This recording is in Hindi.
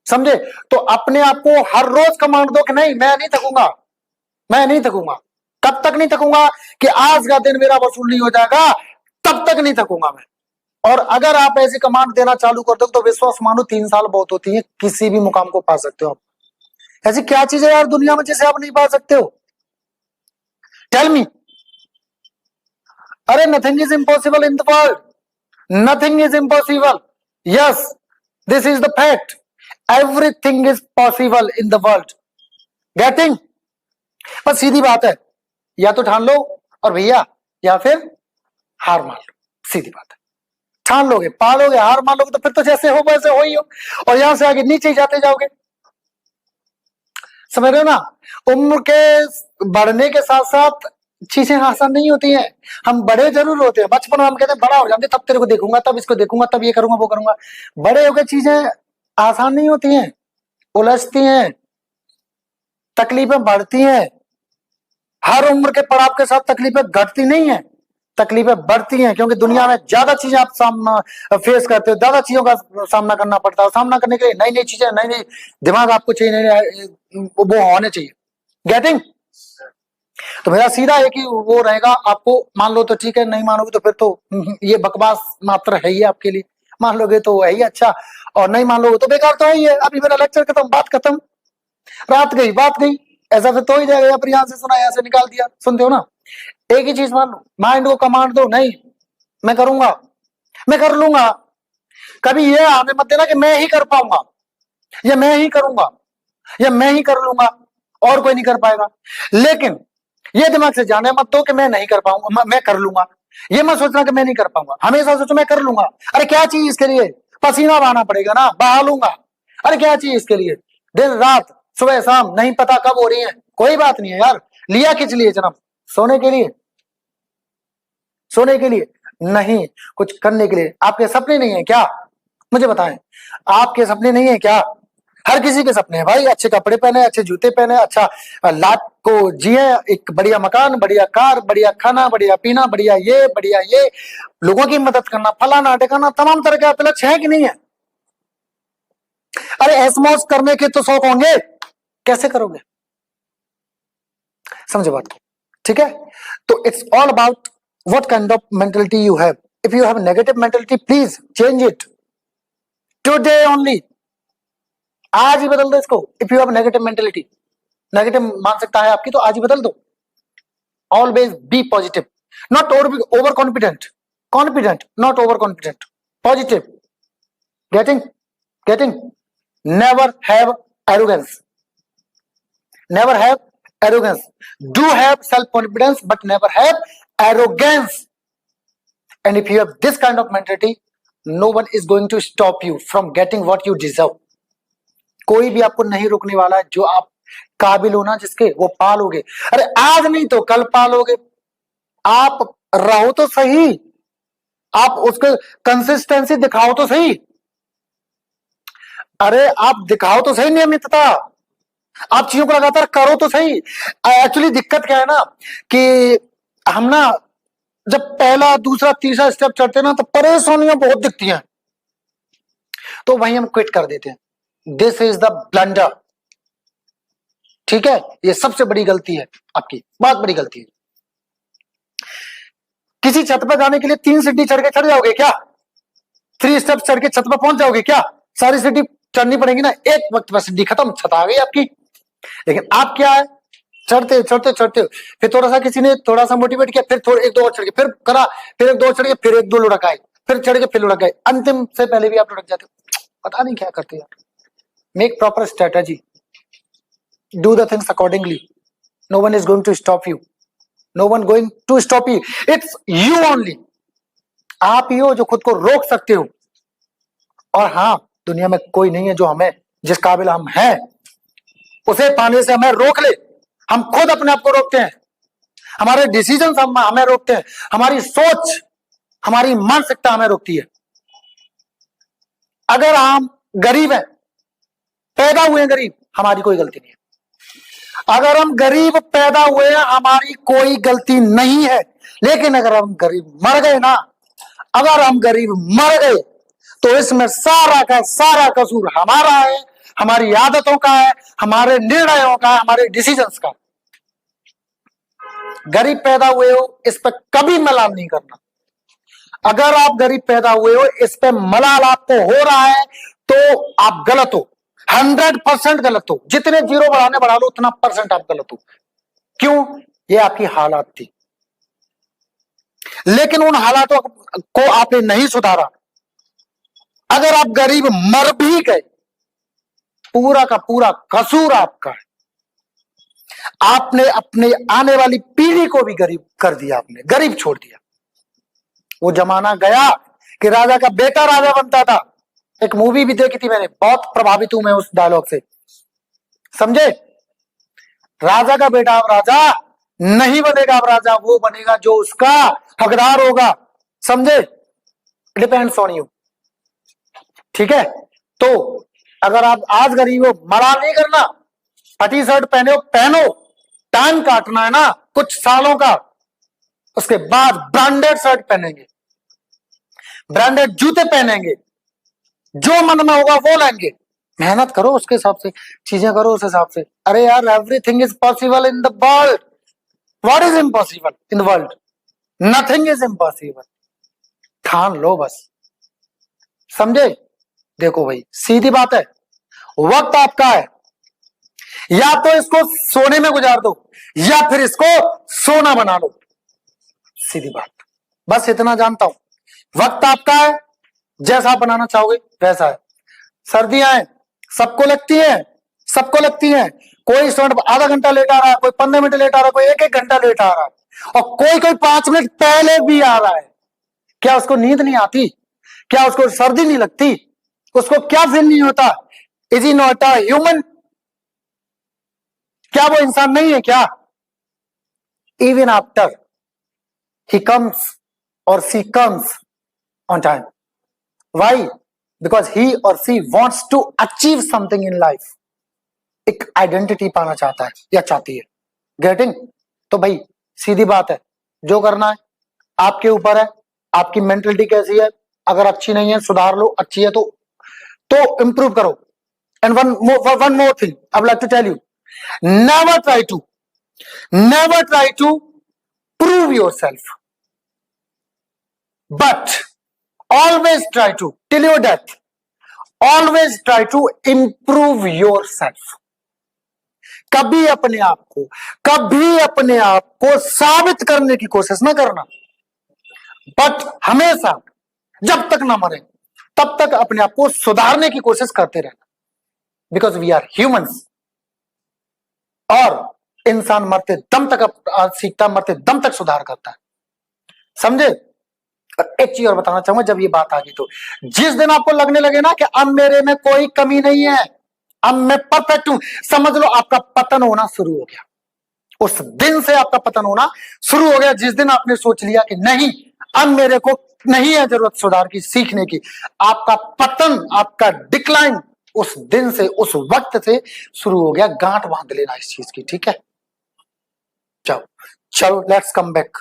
समझे? तो अपने आप को हर रोज कमांड दो कि नहीं, मैं नहीं थकूंगा, मैं नहीं थकूंगा। कब तक नहीं थकूंगा? कि आज का दिन मेरा वसूल नहीं हो जाएगा, तब तक नहीं थकूंगा मैं। और अगर आप ऐसी कमांड देना चालू कर दो तो विश्वास मानो 3 साल बहुत होती है, किसी भी मुकाम को पा सकते हो आप। ऐसी क्या चीज है यार दुनिया में जिसे आप नहीं पा सकते हो? Tell me. अरे nothing is impossible in the world, nothing is impossible. Yes, this is the fact, everything is possible in the world. Getting? बस सीधी बात है, या तो ठान लो और भैया, या फिर हार मान लो। सीधी बात है, ठान लोगे पालोगे, हार मान लोगे तो फिर तो जैसे हो वैसे हो ही हो, और यहां से आगे नीचे ही जाते जाओगे। समझ रहे हो ना? उम्र के बढ़ने के साथ साथ चीजें आसान नहीं होती हैं। हम बड़े जरूर होते हैं, बचपन में हम कहते हैं बड़ा हो जाते, तब तेरे को देखूंगा, तब इसको देखूंगा, तब ये करूंगा वो करूंगा। बड़े होकर चीजें आसान नहीं होती हैं, उलझती हैं, तकलीफें बढ़ती हैं। हर उम्र के पड़ाव के साथ तकलीफें घटती नहीं है, तकलीफें बढ़ती हैं, क्योंकि दुनिया में ज्यादा चीजें आप सामना फेस करते हो, ज्यादा चीजों का सामना करना पड़ता है। सामना करने के लिए नई नई चीजें, नई नई दिमाग आपको चाहिए, नई वो होने चाहिए। गेटिंग? तो मेरा सीधा एक ही वो रहेगा, आपको मान लो तो ठीक है, नहीं मानोगे तो फिर तो ये बकवास मात्र है ही आपके लिए। मान लोगे तो है ही अच्छा, और नहीं मान लोगे तो बेकार तो है ही है। अभी मेरा लेक्चर खत्म, बात खत्म, रात गई बात गई। ऐसा फिर तो ही जाएगा, या फिर यहां से सुना, यहां से निकाल दिया। सुनते हो ना? एक ही चीज मान लो, माइंड को कमांड दो, नहीं मैं करूंगा, मैं कर लूंगा। कभी ये आने मत देना कि मैं ही कर पाऊंगा, या मैं ही करूंगा, या मैं ही कर लूंगा, और कोई नहीं कर पाएगा। लेकिन ये दिमाग से जाने मत दो कि मैं नहीं कर पाऊंगा, मैं कर लूंगा। ये मत सोचना कि मैं नहीं कर पाऊंगा, हमेशा सोचो मैं कर लूंगा। अरे क्या चाहिए इसके लिए? पसीना बहाना पड़ेगा ना, बहा लूंगा। अरे क्या चाहिए इसके लिए? दिन रात सुबह शाम नहीं पता कब हो रही है, कोई बात नहीं है यार। लिया किस लिए जन्म? सोने के लिए? सोने के लिए नहीं, कुछ करने के लिए। आपके सपने नहीं है क्या? मुझे बताएं, आपके सपने नहीं है क्या? हर किसी के सपने हैं भाई, अच्छे कपड़े पहने, अच्छे जूते पहने, अच्छा लाइफ को जिए, एक बढ़िया मकान, बढ़िया कार, बढ़िया खाना, बढ़िया पीना, बढ़िया ये, लोगों की मदद करना, फलाना ढिकाना, तमाम तरह के आपके लक्ष्य है कि नहीं है? अरे ऐसमौस करने के तो शौक होंगे, कैसे करोगे? समझे बात को? ठीक है, तो it's all about what kind of mentality you have. If you have negative mentality, please change it today only. आज ही बदल दो इसको। If you have negative mentality, negative मानसिकता है आपकी, तो आज ही बदल दो। Always be positive, not over confident, confident not over confident, positive. Getting? Getting? Never have arrogance, never have arrogance. Do have self-confidence, but never have arrogance. And if you have this kind of mentality, no one is going to stop you from getting what you deserve. कोई भी आपको नहीं रोकने वाला है। जो आप काबिल हो ना जिसके, वो पालोगे। अरे आज नहीं तो कल पालोगे। आप रहो तो सही, आप उसके कंसिस्टेंसी दिखाओ तो सही। अरे आप दिखाओ तो सही नियमितता, आप चीजों को लगातार करो तो सही। एक्चुअली दिक्कत क्या है ना, कि हम ना जब पहला दूसरा तीसरा स्टेप चढ़ते हैं ना, तो परेशानियां बहुत दिखती हैं, तो वहीं हम क्विट कर देते हैं। This is the blunder. ठीक है, ये सबसे बड़ी गलती है आपकी, बहुत बड़ी गलती है। किसी छत पर जाने के लिए 3 सीढ़ी चढ़ के चढ़ जाओगे क्या? 3 स्टेप चढ़ के छत पर पहुंच जाओगे क्या? सारी सीढ़ी चढ़नी पड़ेगी ना, एक वक्त पर सीढ़ी खत्म, छत आ गई आपकी। लेकिन आप क्या है, चढ़ते चढ़ते चढ़ते, फिर थोड़ा सा किसी ने थोड़ा सा मोटिवेट किया, फिर थोड़ा 1-2 और चढ़ के, फिर करा, फिर 1-2 चढ़ के, फिर 1-2 लुढ़क आए, फिर चढ़ के फिर लुढ़क गए, अंतिम से पहले भी आप लुढ़क जाते हो। पता नहीं क्या करते यार। Make proper strategy, do the things accordingly. No one is going to stop you, no one going to stop you, it's you only. आप ही हो जो खुद को रोक सकते हो। और हाँ, दुनिया में कोई नहीं है जो हमें, जिस काबिल हम हैं, उसे पाने से हमें रोक ले। हम खुद अपने आप को रोकते हैं, हमारे डिसीजन हमें रोकते हैं, हमारी सोच, हमारी मानसिकता हमें रोकती है। अगर हम गरीब हैं, पैदा हुए हैं गरीब, हमारी कोई गलती नहीं है। अगर हम गरीब पैदा हुए हैं, हमारी कोई गलती नहीं है। लेकिन अगर हम गरीब मर गए ना, अगर हम गरीब मर गए, तो इसमें सारा का सारा कसूर हमारा है, हमारी आदतों का है, हमारे निर्णयों का, हमारे डिसीजंस का। गरीब पैदा हुए हो इस पर कभी मलाल नहीं करना। अगर आप गरीब पैदा हुए हो इस पे मलाल आपको हो रहा है तो आप गलत हो, 100% गलत हो। जितने जीरो बढ़ा लो उतना % आप गलत हो। क्यों? ये आपकी हालात थी, लेकिन उन हालातों को आपने नहीं सुधारा। अगर आप गरीब मर भी गए, पूरा का पूरा कसूर आपका है। आपने अपने आने वाली पीढ़ी को भी गरीब कर दिया, आपने गरीब छोड़ दिया। वो जमाना गया कि राजा का बेटा राजा बनता था। एक मूवी भी देखी थी मैंने, बहुत प्रभावित हूं मैं उस डायलॉग से, समझे? राजा का बेटा अब राजा नहीं बनेगा, अब राजा वो बनेगा जो उसका हकदार होगा, समझे? डिपेंड्स ऑन यू, ठीक है? तो अगर आप आज गरीब हो, मलाल नहीं करना। फटी शर्ट पहने हो पहनो, टाइम काटना है ना कुछ सालों का, उसके बाद ब्रांडेड शर्ट पहनेंगे, ब्रांडेड जूते पहनेंगे, जो मन में होगा वो लेंगे। मेहनत करो उसके हिसाब से, चीजें करो उस हिसाब से। अरे यार, everything is possible in the world. What is impossible in the world? Nothing is impossible. ठान लो बस, समझे? देखो भाई, सीधी बात है, वक्त आपका है, या तो इसको सोने में गुजार दो या फिर इसको सोना बना लो। सीधी बात, बस इतना जानता हूं। वक्त आपका है, जैसा आप बनाना चाहोगे वैसा है। सर्दियां हैं, सबको लगती हैं, सबको लगती हैं। कोई स्टूडेंट आधा घंटा लेट आ रहा है, कोई 15 मिनट लेट आ रहा है, कोई 1-1 घंटा लेट आ रहा है, और कोई कोई 5 मिनट पहले भी आ रहा है। क्या उसको नींद नहीं आती? क्या उसको सर्दी नहीं लगती? उसको क्या फील नहीं होता? Is he not a human? क्या वो इंसान नहीं है क्या? Even after he comes or she comes on time. Why? Because he or she wants to achieve something in life. एक आइडेंटिटी पाना चाहता है या चाहती है। गेटिंग? तो भाई सीधी बात है, जो करना है आपके ऊपर है। आपकी मेंटलिटी कैसी है? अगर अच्छी नहीं है सुधार लो, अच्छी है तो इंप्रूव करो। And one more thing I would like to tell you, never try to prove yourself, but always try to, till your death, always try to improve yourself. कभी अपने आप को साबित करने की कोशिश ना करना, बट हमेशा जब तक ना मरे तब तक अपने आप को सुधारने की कोशिश करते रहना, बिकॉज वी आर ह्यूमंस। और इंसान मरते दम तक सीखता, मरते दम तक सुधार करता है, समझे? एक चीज और बताना चाहूंगा, जब ये बात आ गई तो जिस दिन आपको लगने लगे ना कि अब मेरे में कोई कमी नहीं है, अब मैं परफेक्ट हूं, समझ लो आपका पतन होना शुरू हो गया। उस दिन से आपका पतन होना शुरू हो गया जिस दिन आपने सोच लिया कि नहीं, अब मेरे को नहीं है जरूरत सुधार की, सीखने की। आपका पतन, आपका डिक्लाइन उस दिन से, उस वक्त से शुरू हो गया। गांठ बांध लेना इस चीज की, ठीक है? चलो लेट्स कम बैक।